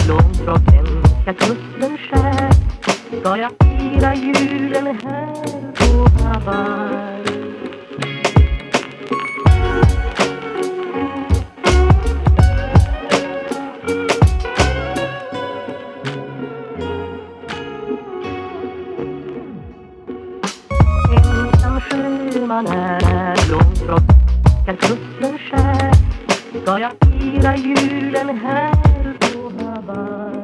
Långt från svenska kusten skär ska jag fira julen här på Hawaii. Ensam sjöman är långt från svenska kusten skär ska jag fira julen här på Hawaii.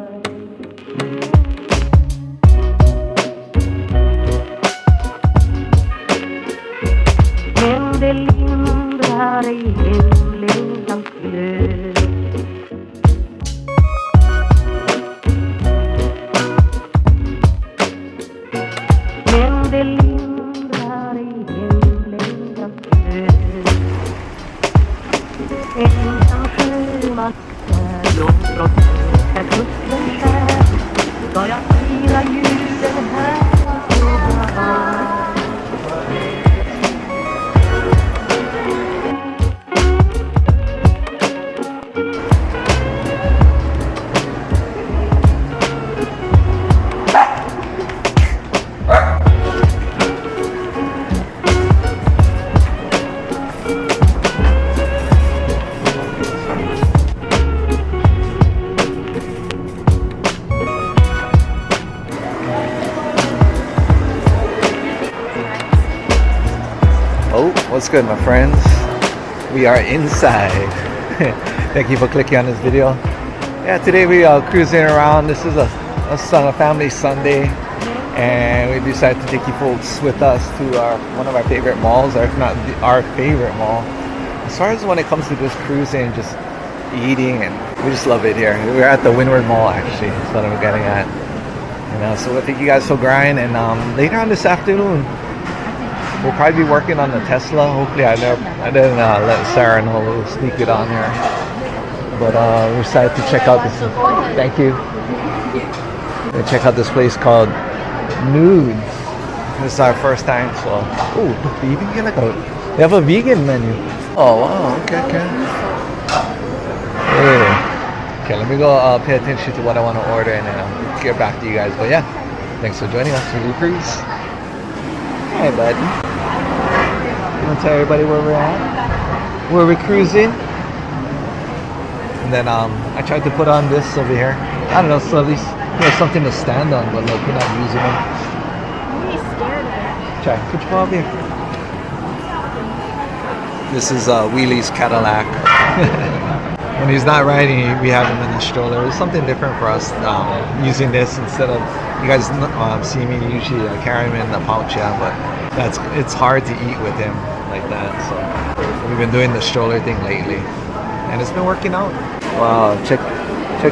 Men det lindrar ej hemlängtans glöd. Men det lindrar ej hemlängtans glöd. Ensam sjöman är långt från svenska kusten skär ska jag fira julen här på Hawaii. What's good, my friends? We are inside. Thank you for clicking on this video. Yeah, today we are cruising around. This is a family Sunday, and we decided to take you folks with us to one of our favorite malls, or if not our favorite mall. As far as when it comes to just cruising, just eating, and we just love it here. We're at the Windward Mall, actually. That's what I'm getting at. So we'll take you guys for grind, and later on this afternoon, we'll probably be working on the Tesla. Hopefully I didn't let Sarah know we'll sneak it on here. But we decided to check out this. Thank you. We check out this place called Noods. This is our first time, so they have a vegan menu. Oh wow, okay. Hey. Okay, let me go pay attention to what I want to order, and then I'll get back to you guys. But yeah, thanks for joining us for the cruise. Hey bud. You want to tell everybody where we're at? Where we're cruising? And then I tried to put on this over here. I don't know, so at least there's something to stand on, but like we're not using it. I'm really scared of it. Try, put your paw over here. This is Wheelie's Cadillac. When he's not riding, we have him in the stroller. It's something different for us using this instead of, you guys see me usually carry him in the pouch, yeah, but it's hard to eat with him like that. So we've been doing the stroller thing lately, and it's been working out. Wow, check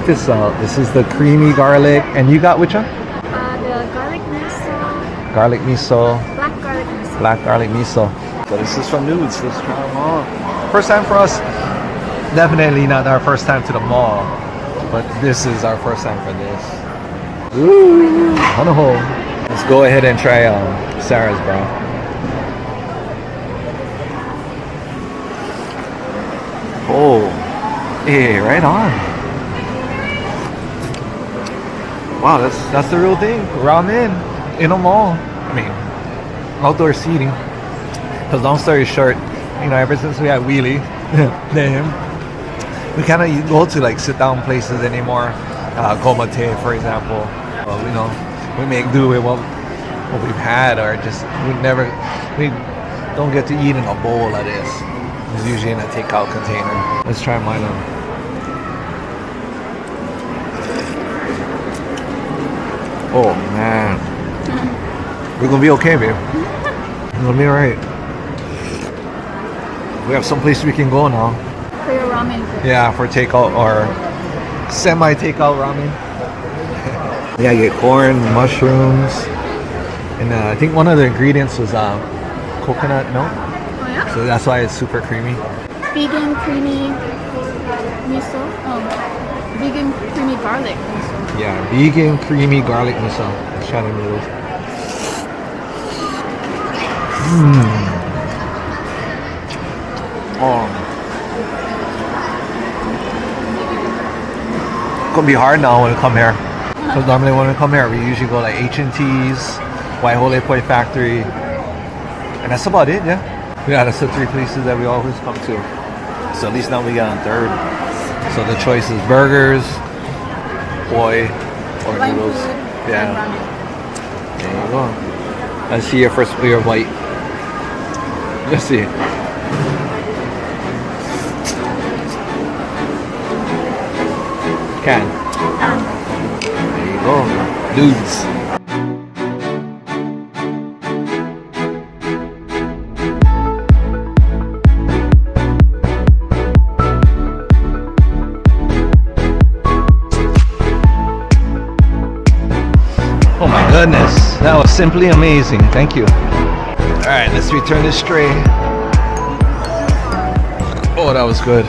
this out. This is the creamy garlic, and you got which one? The garlic miso. Garlic miso. Black garlic miso. Black garlic miso. So this is from Noods. Let's try them all. First time for us. Definitely not our first time to the mall, but this is our first time for this. Ooh, on a hole. Let's go ahead and try Sarah's, bro. Oh, hey, right on. Wow, that's the real thing. Ramen in a mall. I mean, outdoor seating. Because long story short, ever since we had Wheelie, we kind of go to like sit down places anymore. Komate, for example. We make do with what we've had, or just we don't get to eat in a bowl of this. It's usually in a takeout container. Let's try mine on. Oh man, we're gonna be okay, babe. We're gonna be alright. We have some place we can go now. For your ramen. Yeah, for takeout or semi-takeout ramen. Yeah, you get corn, mushrooms, and I think one of the ingredients was coconut milk. Oh yeah? So that's why it's super creamy. Vegan creamy miso. Vegan creamy garlic miso. Yeah, vegan creamy garlic miso. Let's try the noodles. Oh. It's gonna be hard now when we come here. So normally when we come here, we usually go like H&T's, Waialua Poi Factory, and that's about it, yeah. Yeah, that's the 3 places that we always come to. So at least now we got a third. So the choice is burgers, poi, or Line noodles. food Yeah. and ramen. There you go. Let's see your first beer of white. Let's see. Can. There you go. Noods. Oh my goodness, that was simply amazing. Thank you. All right, let's return this tray. Oh, that was good.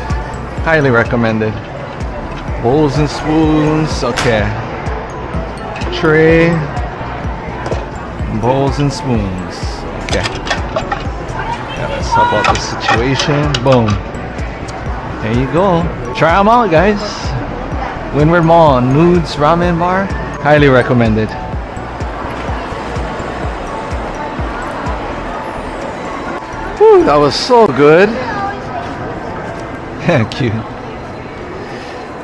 Highly recommended. Bowls and spoons. Okay. Tray. Bowls and spoons. Okay. Yeah, let's help out the situation. Boom. There you go. Try them out, guys. Windward Mall, Noods Ramen Bar. Highly recommended. Whew, that was so good. Cute.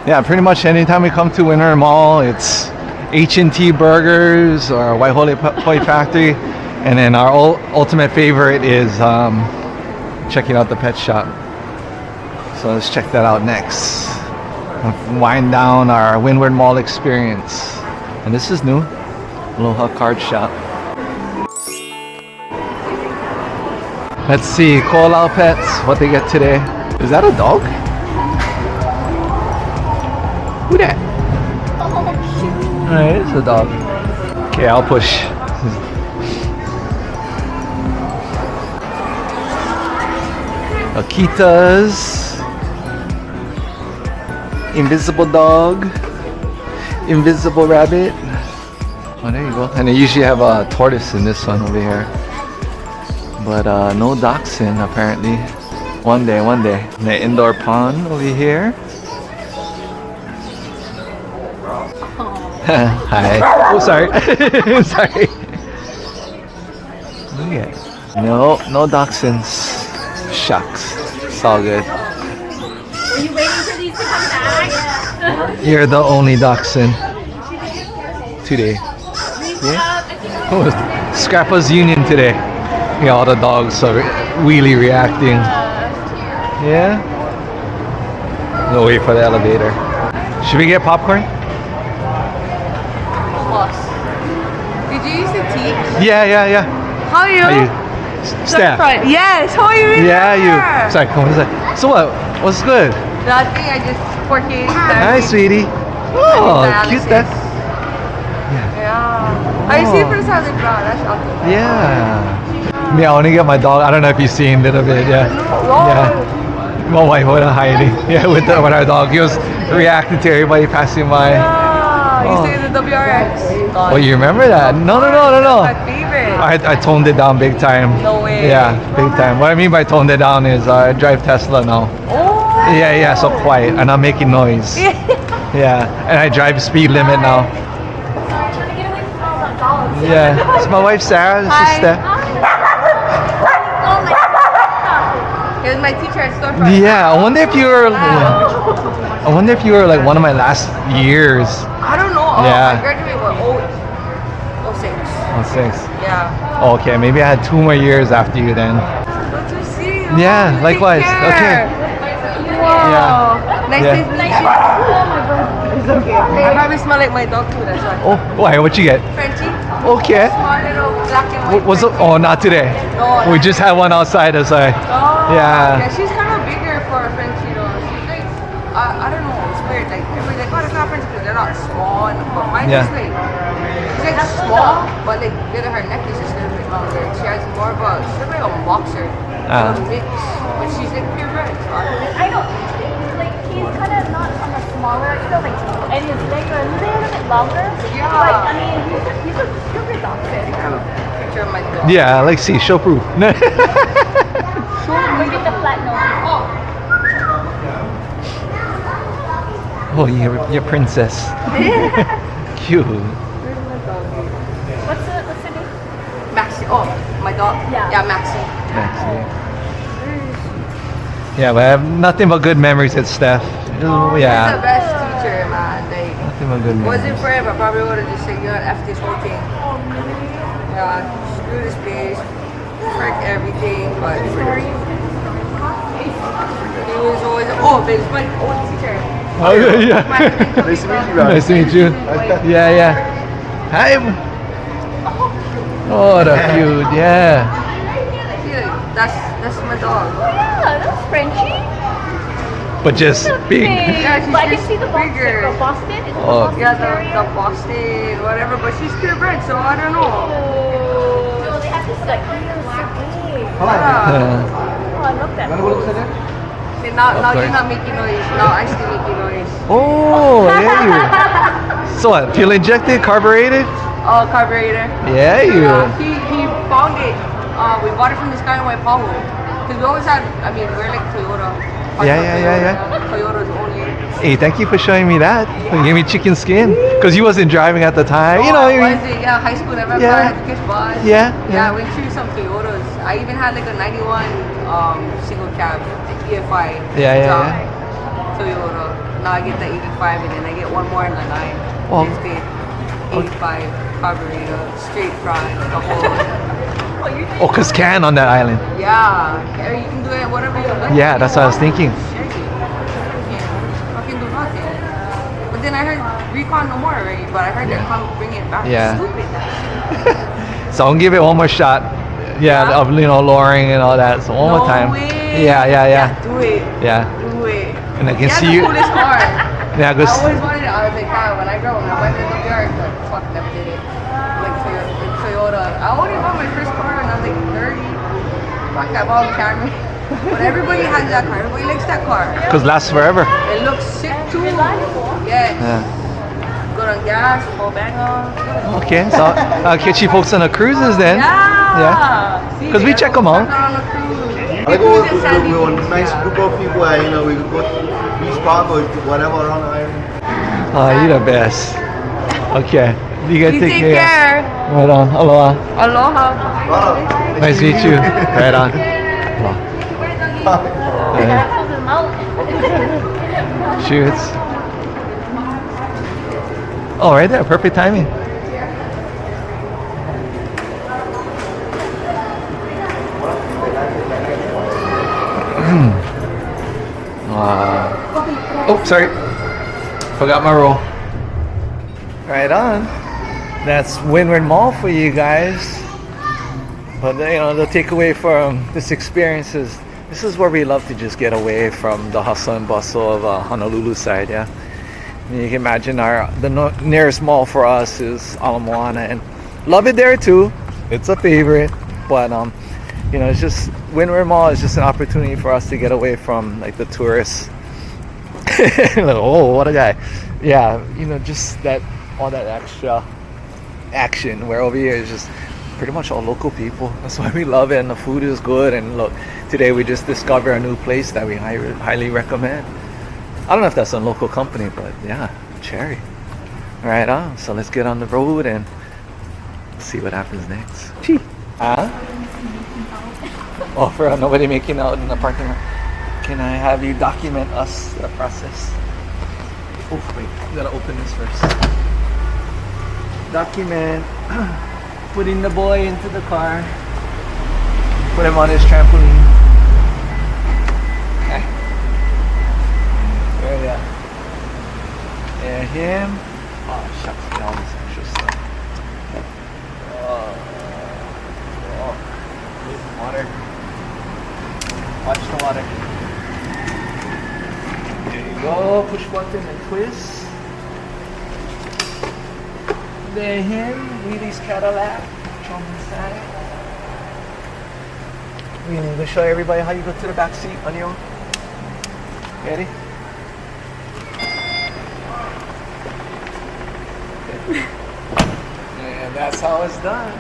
Yeah, pretty much anytime we come to Windward Mall, it's H&T Burgers or Waialua Poi Factory, and then our ultimate favorite is checking out the pet shop. So let's check that out next. Wind down our Windward Mall experience. And this is new. Aloha Card Shop. Let's see, Koolau Pets, what they get today. Is that a dog? Who that? Alright, it's a dog. Okay, I'll push. Akitas. Invisible dog. Invisible rabbit. Oh, there you go. And they usually have a tortoise in this one over here. But no dachshund apparently. One day. The indoor pond over here. Hi. Oh, sorry. Sorry. Look at it. No dachshunds. Shucks. It's all good. Are you waiting for these to come back? You're the only dachshund today. Yeah. Oh, Scrappa's Union today. Yeah, all the dogs are really reacting. Yeah. No, wait for the elevator. Should we get popcorn? Did you used to teach? Yeah. How are you? How you? Steph. Yes, how are you? Yeah, you. Sorry, come on. So what? What's good? Nothing, I just working. Hi, sweetie. Oh, cute that. Yeah. I see for the bra. That's awesome. Yeah. Me, I want to get my dog. I don't know if you've seen a little bit. Yeah. Yeah. My wife was hiding. Yeah, with our dog. He was reacting to everybody passing by. Yeah. You say the WRX. Oh, you remember that? No. My favorite. I toned it down big time. No way. Yeah, big time. What I mean by toned it down is I drive Tesla now. Oh. Yeah, so quiet. And I'm making noise. Yeah, and I drive speed limit now. Yeah, it's my wife Sarah. This is Steph. He was my teacher at Storefront. Yeah, I wonder if you were. I wonder if you were like one of my last years. I don't know. Yeah. I graduated with 06. 06. Yeah. Okay, maybe I had 2 more years after you then. Good to see you. Yeah, Take likewise. care. Okay. Wow. Yeah. Nice Yeah. to meet you. It's okay. I probably smell like my dog too, that's why. Oh, why? What you get? Frenchie? Okay. Small little black and white. Was it? Oh, not today. No, We just had one outside. That's why. Oh, Yeah. yeah, she's kind of bigger for a Frenchie though. She's like, I don't know, it's weird. Like, everybody's like, oh, that's not Frenchie because they're not small. But mine's Yeah. just like, she's like small, but like, look at her neck is just a little bit longer. She has more of a, she's like a boxer. Like a mix. But she's like purebred. So I don't like he's kind of not on the smaller, like, and his legs are a little bit longer. Yeah. Like, I mean, he's a super dog fit. picture of my dog. Yeah, like see, show proof. Look at the flat nose. Oh, your princess. Cute. What's the name? Maxie. Oh, my dog? Yeah. Yeah, Maxie. Yeah, but I have nothing but good memories at Steph. She's the Yeah, best teacher, man. Like, nothing but good was it memories. for him, I probably would have just said, you know, F this whole thing. Yeah, screw this place, frick everything, but he was always, oh, but it's my old teacher. Oh, yeah. Nice to meet you, guys. Nice to meet you. Yeah, yeah. Hi. Oh, that's cute. Yeah. Yeah, that's my dog. Yeah, that's Frenchie. But just big. Yeah, she's But I can just see the bigger. Boston. Is it the Oh. Boston Yeah, Terrier? the Boston, whatever, but she's purebred, so I don't know. Oh, they have this like real big. Yeah. Oh, I love that. See, now sorry. you're not making noise. Now I still making noise. Oh, yeah. You. So what? Fuel injected, carbureted? Oh, carburetor. Yeah, you. He found it. We bought it from this guy in Waialua. Because we always had, I mean, we're like Toyota. Yeah. Toyota's only. Hey, thank you for showing me that. You gave me chicken skin. Because you wasn't driving at the time. You know, Was it? Yeah, high school. Never Yeah. had to catch bus. Yeah. Yeah, we went through some Toyotas. I even had like a 91 single cab, EFI. Yeah. Toyota. Now I get the 85 and then I get one more in the 9. Oh. It's good. 85 carburetor, straight front, the whole. Oh, because can on that island. Yeah, you can do it whatever you like. Yeah, that's what I was thinking. Shit. You can't fucking do nothing. But then I heard Recon no more already, but I heard they're coming bring it back. Yeah. Stupid. So I'll give it one more shot. Yeah, Yeah? of lowering and all that. So one more time. Way. Yeah. Do it. Yeah. Do it. And I can Yeah, see the you. coolest car. Yeah, I go. always wanted it. I was like, wow, when I grow up, when I went to the yard, like, fuck, never did it. Like Toyota. I only bought my first car when I was like 30. Fuck, I bought a Camry. But everybody has that car. Everybody likes that car. Because lasts forever. It looks sick too. Yes. Yeah. Good on gas, full bang on. Okay, so I'll catch you folks on the cruises then. Yeah. Because we check them out. I go with a nice group of people. You know, we go to beach park or whatever around the island. Oh, you're the best. Okay. You guys You take take care. Right on. Aloha. Aloha. Nice to meet you. Right on. Shoots. Oh, right there. Perfect timing. Oh, sorry. Forgot my roll. Right on. That's Windward Mall for you guys. But the takeaway from this experience is this is where we love to just get away from the hustle and bustle of Honolulu side. Yeah, and you can imagine the nearest mall for us is Moana, and love it there too. It's a favorite, but it's just Windward Mall is just an opportunity for us to get away from like the tourists. Oh, what a guy! Yeah, just all that extra action. Where over here is just pretty much all local people. That's why we love it, and the food is good. And look, today we just discovered a new place that we highly recommend. I don't know if that's a local company, but yeah, Cherry. Right on. So let's get on the road and see what happens next. Gee. Huh? Oh, for nobody making out in the parking lot. Can I have you document us the process? Oh wait, we gotta open this first. Document. Putting the boy into the car. Put him on his trampoline. Okay. There we go. And him. Oh shucks, all this extra stuff. Watch the water. There you go. Push button and twist. There him. Wheelie's Cadillac. From inside. We're gonna show everybody how you go to the back seat on your own. Ready? And that's how it's done.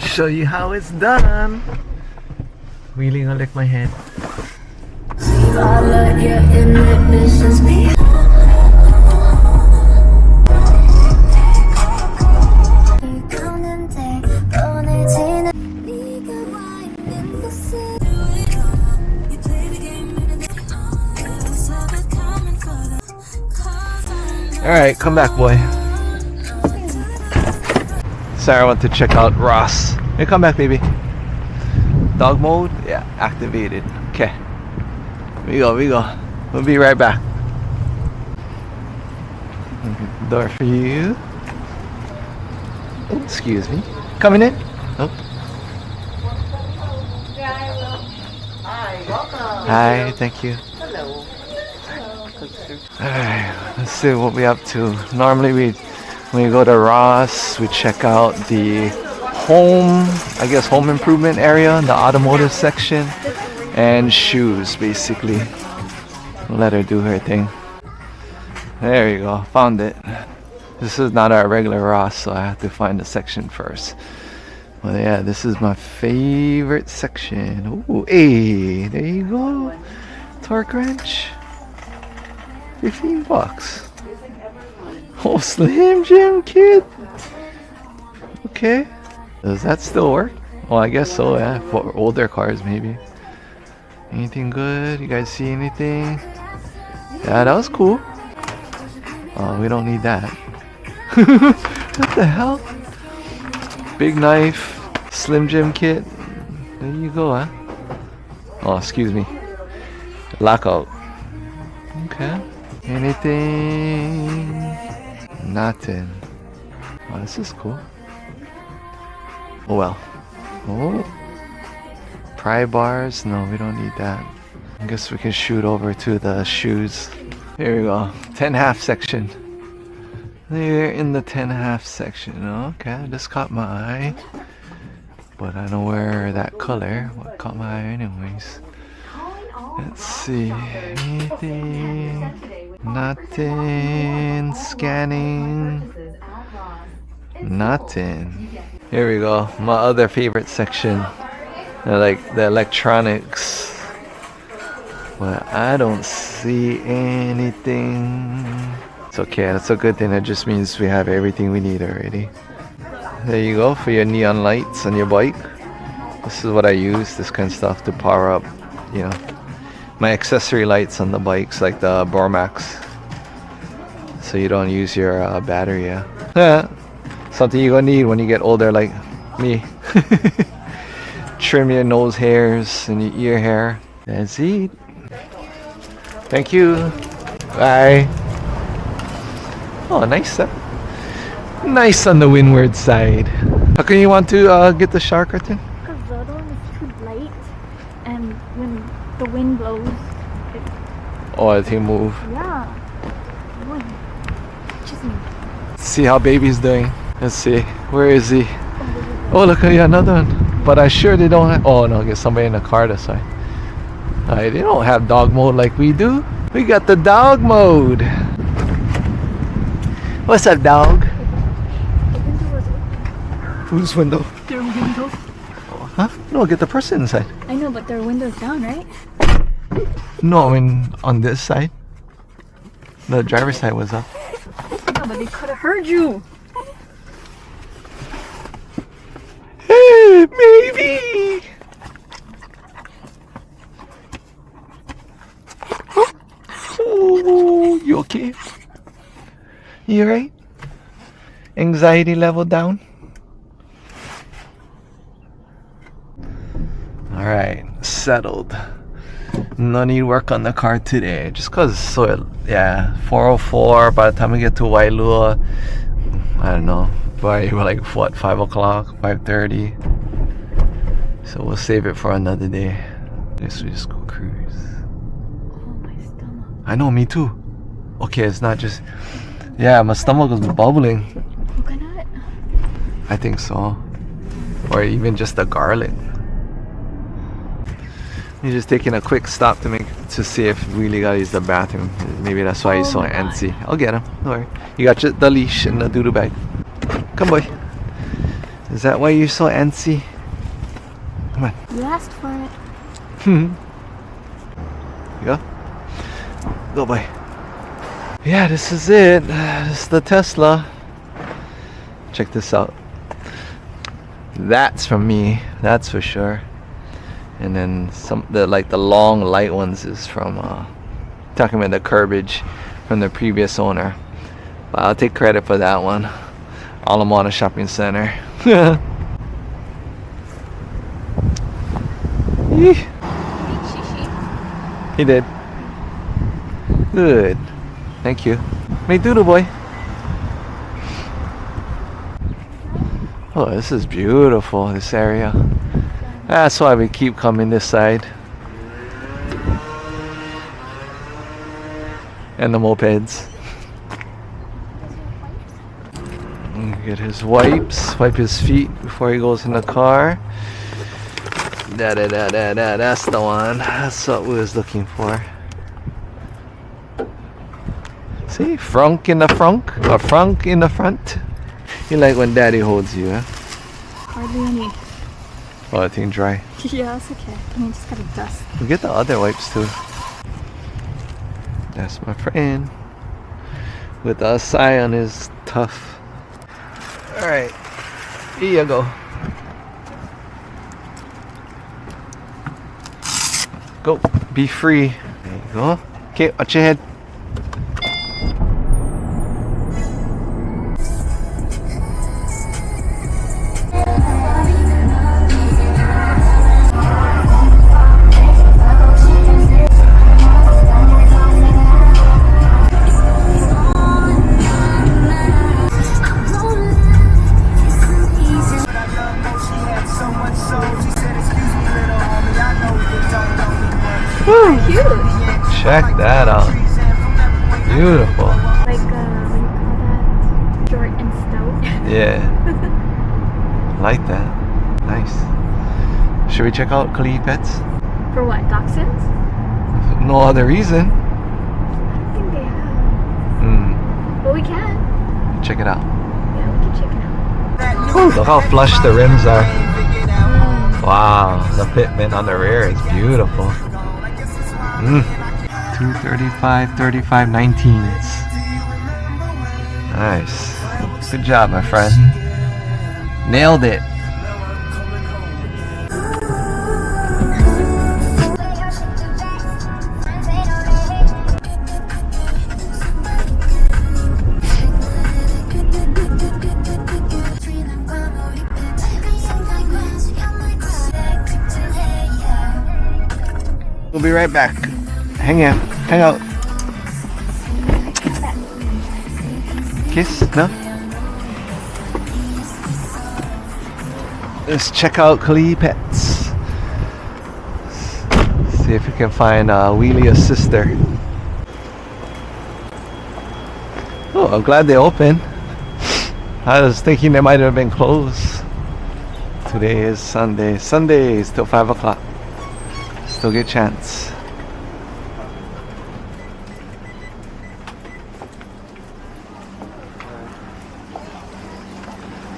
Show you how it's done. Really gonna lick my head. Alright, come back, boy. Sarah went to check out Ross. Hey, come back, baby. Dog mode? Yeah, activated. Okay. We go. We'll be right back. Door for you. Oh, excuse me. Coming in? Oh. Yeah, I will. Hi, welcome. Hi, thank you. Hello. Alright, let's see what we're up to. Normally when we go to Ross, we check out the home improvement area, the automotive section, and shoes basically. We'll let her do her thing. There you go, found it. This is not our regular Ross, so I have to find the section first. Well, yeah, this is my favorite section. Ooh, hey, there you go. Torque wrench. $15. Oh, Slim Jim Kit. Okay. Does that still work? Well, I guess so, yeah. For older cars, maybe. Anything good? You guys see anything? Yeah, that was cool. Oh, we don't need that. What the hell? Big knife. Slim Jim Kit. There you go, huh? Oh, excuse me. Lockout. Okay. Anything? Nothing. Oh, this is cool. Oh well. Oh. Pry bars? No, we don't need that. I guess we can shoot over to the shoes. Here we go. 10.5 section. They're in the 10.5 section. Okay, this caught my eye. But I don't wear that color. What caught my eye anyways? Let's see. Anything? Nothing. Scanning. Nothing. Here we go. My other favorite section. Like the electronics. But I don't see anything. It's okay. That's a good thing. That just means we have everything we need already. There you go for your neon lights on your bike. This is what I use. This kind of stuff to power up, you know, my accessory lights on the bikes, like the Bormax, so you don't use your battery. Yeah, something you're gonna need when you get older, like me. Trim your nose hairs and your ear hair. That's it. Thank you. Bye. Oh, nice. Nice on the Windward side. How come you want to get the shark curtain? Because the other one is too light, and when the wind blows, Oh, they move. yeah. Just me. See how baby's doing. Let's see. Where is he? Oh, look, yeah, another one. But I'm sure they don't have... Oh, no, get somebody in the car this way. They don't have dog mode like we do. We got the dog mode. What's up, dog? The window was open. Whose window? Their window. Huh? No, get the person inside. I know, but their window's down, right? No, I mean on this side. The driver's side was up. Yeah, but they could have heard you. Hey, baby! Oh, you okay? You alright? Anxiety level down? Alright, settled. No need work on the car today. Just cause so yeah, 4:04. By the time we get to Waialua, I don't know. By like what, 5 o'clock, 5:30. So we'll save it for another day. Guess we just go cruise. Oh, my stomach. I know, me too. Okay, it's not just... Yeah, my stomach was bubbling. Coconut? I think so. Or even just the garlic. You're just taking a quick stop to see if we really gotta use the bathroom. Maybe that's why he's so antsy. I'll get him. Don't worry. You got the leash and the doodoo bag. Come, boy. Is that why you're so antsy? Come on. You asked for it. You go. Go, boy. Yeah, this is it. This is the Tesla. Check this out. That's from me. That's for sure. And then the long light ones is from talking about the curbage from the previous owner. But I'll take credit for that one. Ala Moana Shopping Center. He did. Good. Thank you. May doodle boy. Oh, this is beautiful, this area. That's why we keep coming this side. And the mopeds. Get his wipes, wipe his feet before he goes in the car. That's the one. That's what we was looking for. See, frunk in the frunk, or frunk in the front. You like when daddy holds you, huh? Hardly any. Oh, I think dry. Yeah, it's okay. I mean, just gotta dust. We get the other wipes too. That's my friend. With the Asai on his tough. Alright, here you go. Go, be free. There you go. Okay, watch your head. Cute. Check that out. Beautiful. Like, what do you call that? Short and stout. Yeah. Like that. Nice. Should we check out Kalihi Pets? For what? Dachshunds? No other reason. I don't think they have. But we can. Check it out. Yeah, we can check it out. Ooh, look how flush the rims are. Wow, the pitment on the rear is beautiful. 235, 35, 19s. Nice. Good job, my friend. Nailed it. We'll be right back. Hang out. Kiss? No? Let's check out Kalihi Pets. See if we can find Wheelia's sister. Oh, I'm glad they open. I was thinking they might have been closed. Today is Sunday. Sunday is till 5 o'clock. Still get a chance.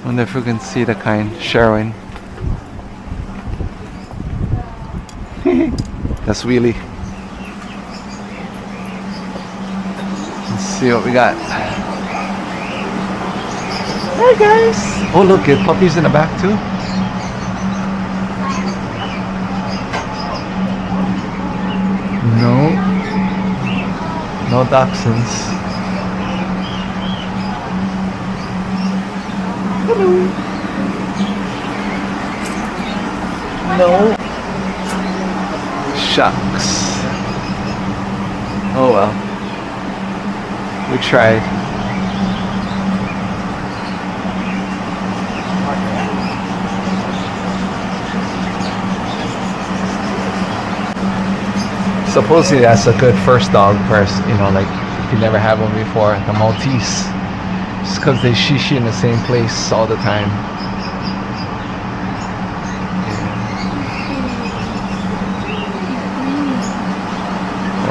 Wonder if we can see the kind Sherwin. That's Wheelie. Let's see what we got. Hi guys! Oh look, there's puppies in the back too. No dachshunds. Hello. No. Shucks. Oh well. We tried. Supposedly that's a good first dog first, you know, like if you never had one before, the Maltese. Just because they shishi in the same place all the time.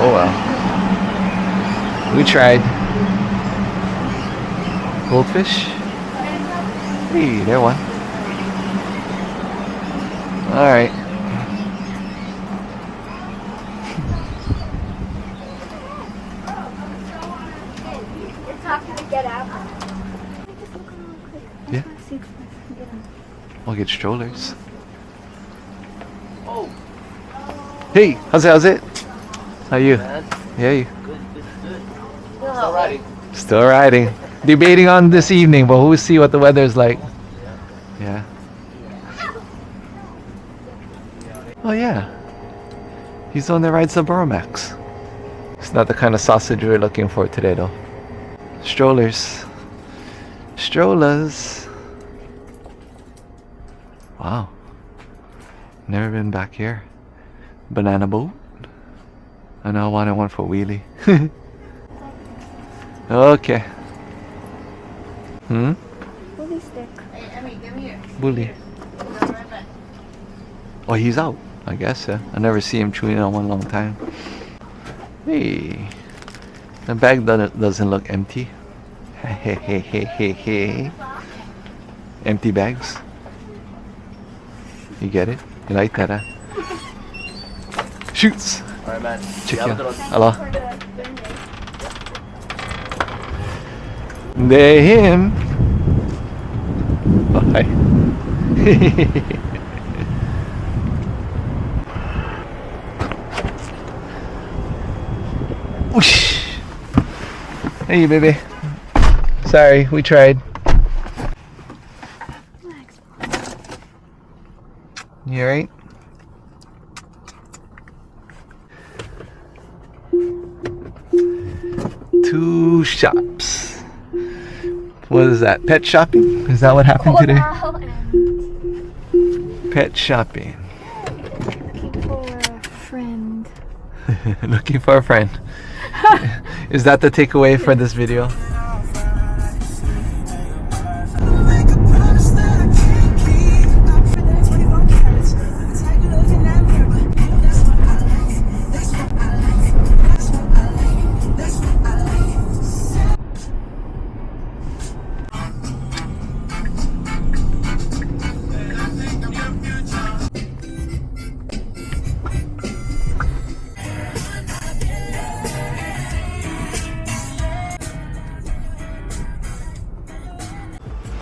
Oh well. We tried. Goldfish? Hey, there one. Alright. It's not gonna get out. Yeah. I'll get strollers. Oh, Hey, how's it? How you? man. Yeah, you. Good. Still riding. Still riding. Debating on this evening, but we'll see what the weather's like. Yeah. Oh yeah. He's the one that rides the Burmax. It's not the kind of sausage we're looking for today though. Strollers. Strollers. Wow. Never been back here. Banana boat. I know I wanted one for wheelie. Okay. Hmm? Bully stick. Hey, Emmy, give me it. Bully. Oh, he's out. I guess, yeah. I never see him chewing on one long time. Hey. The bag doesn't look empty. Hey. Empty bags. You get it? You like that, huh? Shoots. Alright, man. Check Have a it good out. one. Hello. They him. Oh, hi. Whoosh. Hey, baby. Sorry, we tried. You alright? Two shops. What is that? Pet shopping? Is that what happened today? Koolau and Pet shopping. looking for a friend. Looking for a friend. Is that the takeaway for this video?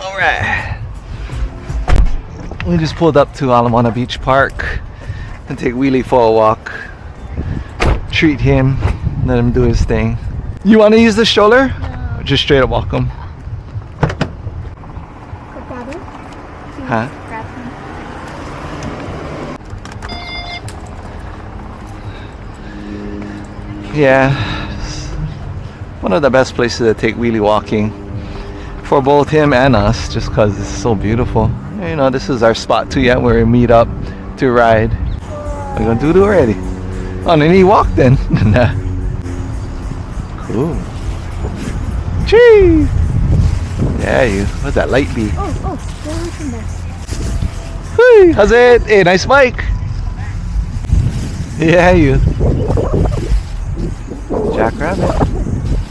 Alright. We just pulled up to Moana Beach Park and take Wheelie for a walk. Treat him, let him do his thing. You want to use the stroller? No. Or just straight up walk him? Grab him? Huh? Grab him. Yeah. It's one of the best places to take Wheelie walking. For both him and us, just because it's so beautiful. You know, this is our spot too yet where we meet up to ride. We're gonna do it already. Oh, and then he walked then. Nah. Cool. Gee. Yeah, you. What's that light be? Oh, stay away from this. Hey, how's it? Hey, nice bike. Yeah, you. Jackrabbit.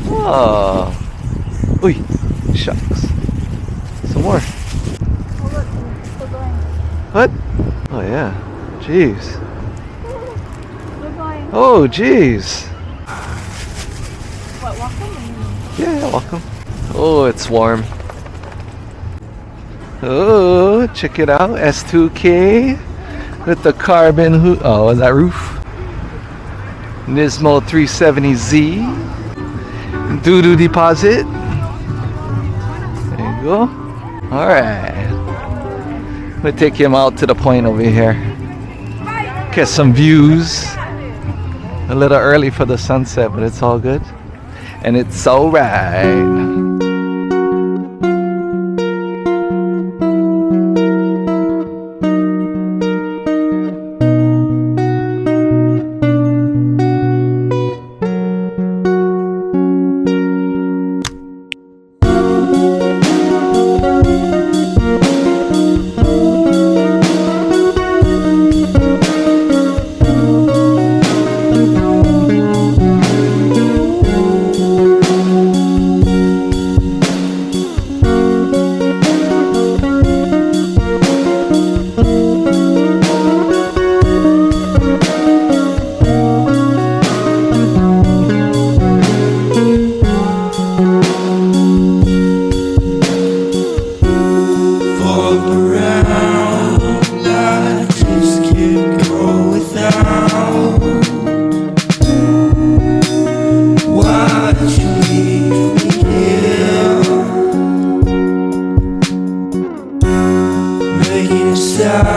Oh. Uy. Shucks. Some more. Oh, look, we're going. What? Oh yeah. Jeez. We're going. Oh jeez. What, walk him? Yeah, welcome. Oh, it's warm. Oh, check it out. S2K with the carbon hood. Oh, is that roof? Nismo 370Z. Doo-doo deposit. There you go. Alright. We'll take him out to the point over here. Get some views. A little early for the sunset, but it's all good. And it's alright.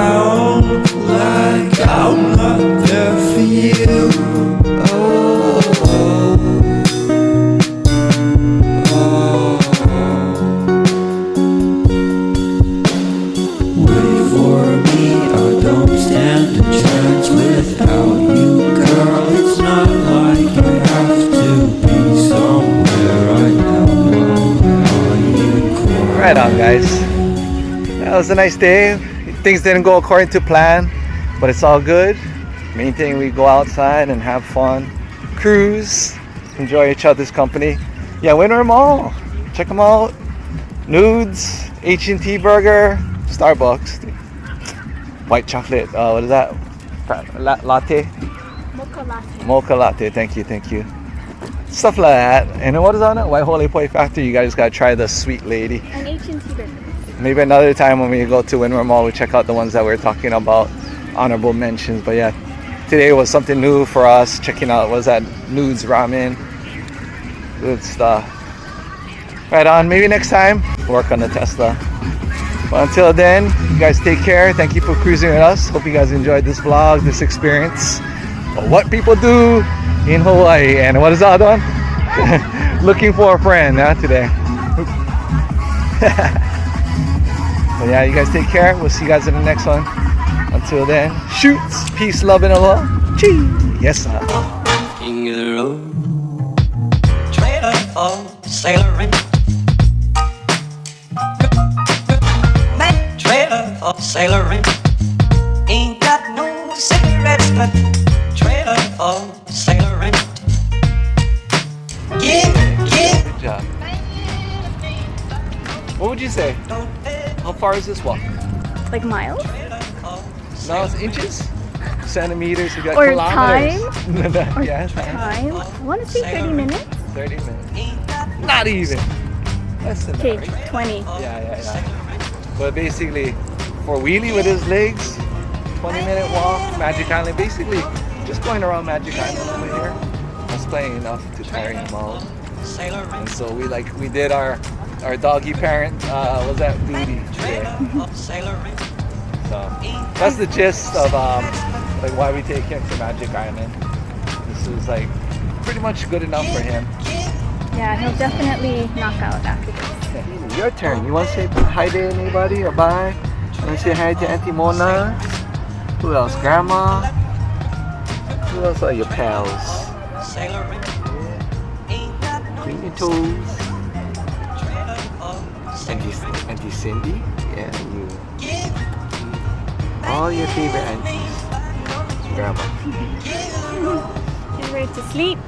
sound like I'm not there for you. Oh, oh. Wait for me, I don't stand a chance without you, girl. It's not like I have to be somewhere right now. Right on, guys. That was a nice day. Things didn't go according to plan, but it's all good. Main thing, we go outside and have fun, cruise, enjoy each other's company. Yeah, Windward Mall. Check them out. Noods, H&T Burger, Starbucks, white chocolate. What is that? Latte? Mocha latte. Mocha latte. Thank you. Stuff like that. And then what is on it? Waialua Poi Factory. You guys gotta try the sweet lady. And H&T burger. Maybe another time when we go to Windward Mall, we check out the ones that we're talking about, honorable mentions. But yeah, today was something new for us. Checking out, what was that? Noods ramen. Good stuff. Right on. Maybe next time, work on the Tesla. But until then, you guys take care. Thank you for cruising with us. Hope you guys enjoyed this vlog, this experience. What people do in Hawaii. And what is the other one? Looking for a friend today. But yeah, you guys take care. We'll see you guys in the next one. Until then, shoots, peace, love, and aloha. Cheese. Yes, sir. King of the road, trailer for sailoring. Man, trailer for sailoring. Ain't got no cigarettes, but trailer for sailoring. Good job. What would you say? How far is this walk? Like miles? No, it's inches? Centimeters? You got Or kilometers. Or Yeah, time? I want to say 30 minutes. 30 minutes. Not even. Less than Okay, that, right? 20. Yeah. But basically, for Wheelie with his legs, 20-minute walk, Magic Island. Basically, just going around Magic Island over here. That's plenty enough to carry him out. And so we did our doggy parent, was that duty today. So that's the gist of like why we take him to Magic Island. This is like pretty much good enough for him. Yeah, he'll definitely knock out after this. Your turn. You want to say hi to anybody or bye? You want to say hi to Auntie Mona? Who else? Grandma? Who else are your pals? Clean your toes. Auntie Cindy? Yeah, you. All your favorite aunties. Grandma. He's ready to sleep.